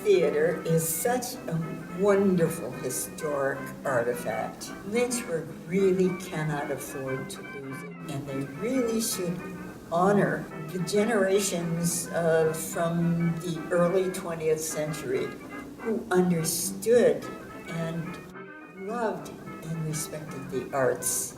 Theater is such a wonderful historic artifact. Lynchburg really cannot afford to lose it, and they really should honor the generations from the early 20th century who understood and loved and respected the arts.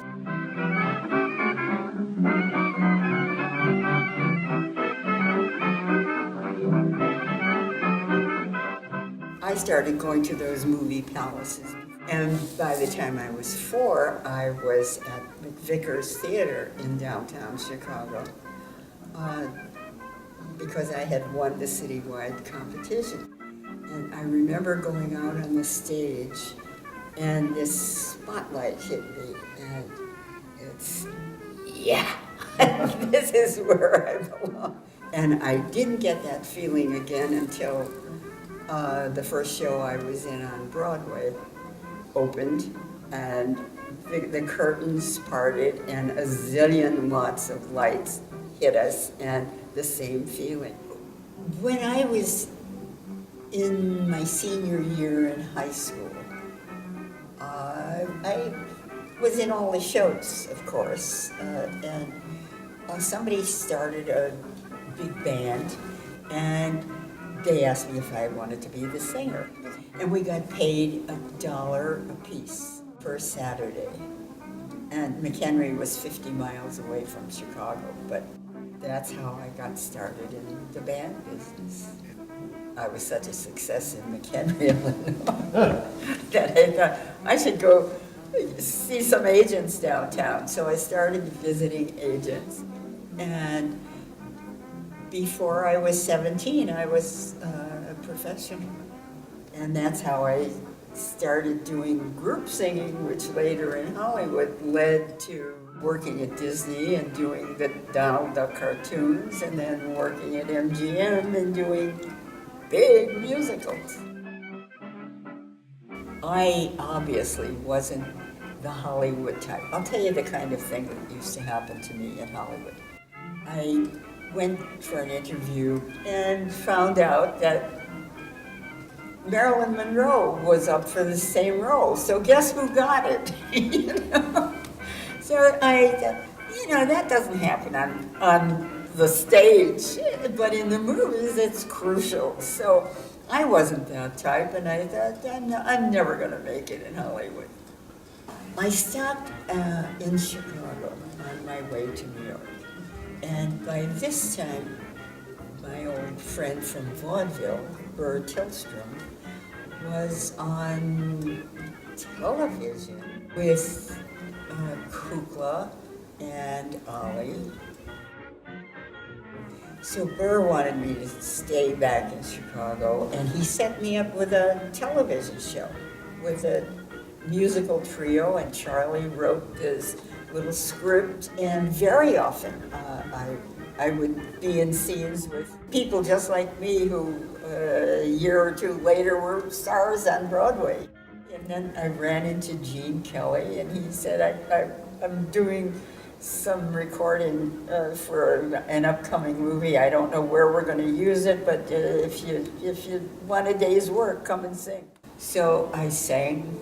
I started going to those movie palaces, and by the time I was 4, I was at McVicker's Theater in downtown Chicago because I had won the citywide competition. And I remember going out on the stage, and this spotlight hit me, and it's, yeah, this is where I belong. And I didn't get that feeling again until the first show I was in on Broadway opened, and the curtains parted, and a zillion lots of lights hit us, and the same feeling. When I was in my senior year in high school, I was in all the shows, of course, and somebody started a big band, and they asked me if I wanted to be the singer. And we got paid $1 a piece per Saturday. And McHenry was 50 miles away from Chicago, but that's how I got started in the band business. I was such a success in McHenry, Illinois, that I thought I should go see some agents downtown. So I started visiting agents, and before I was 17, I was a professional. And that's how I started doing group singing, which later in Hollywood led to working at Disney and doing the Donald Duck cartoons, and then working at MGM and doing big musicals. I obviously wasn't the Hollywood type. I'll tell you the kind of thing that used to happen to me in Hollywood. I went for an interview and found out that Marilyn Monroe was up for the same role. So guess who got it? You know? So I thought, that doesn't happen on the stage, but in the movies it's crucial. So I wasn't that type, and I thought, I'm never going to make it in Hollywood. I stopped in Chicago on my way to New York. And by this time, my old friend from vaudeville, Burr Tillstrom, was on television with Kukla and Ollie. So Burr wanted me to stay back in Chicago, and he set me up with a television show with a musical trio, and Charlie wrote this little script, and very often I would be in scenes with people just like me who a year or two later were stars on Broadway. And then I ran into Gene Kelly, and he said, I'm doing some recording for an upcoming movie. I don't know where we're going to use it, but if you want a day's work, come and sing. So I sang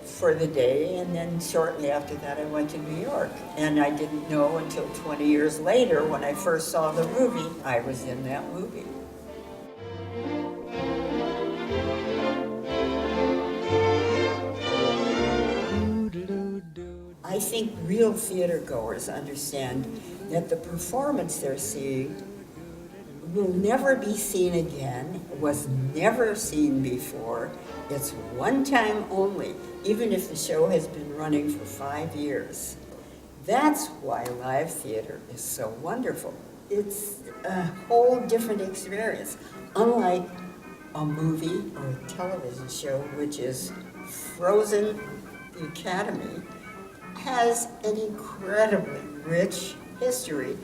for the day, and then shortly after that I went to New York. And I didn't know until 20 years later, when I first saw the movie, I was in that movie. I think real theater goers understand that the performance they're seeing will never be seen again, was never seen before. It's one time only, even if the show has been running for 5 years. That's why live theater is so wonderful. It's a whole different experience, unlike a movie or a television show, which is frozen. The Academy has an incredibly rich history.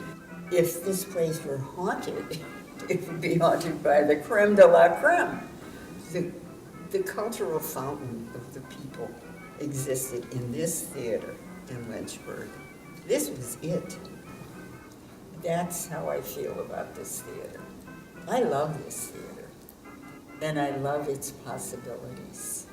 If this place were haunted, it would be haunted by the creme de la creme. The cultural fountain of the people existed in this theater in Lynchburg. This was it. That's how I feel about this theater. I love this theater. and I love its possibilities.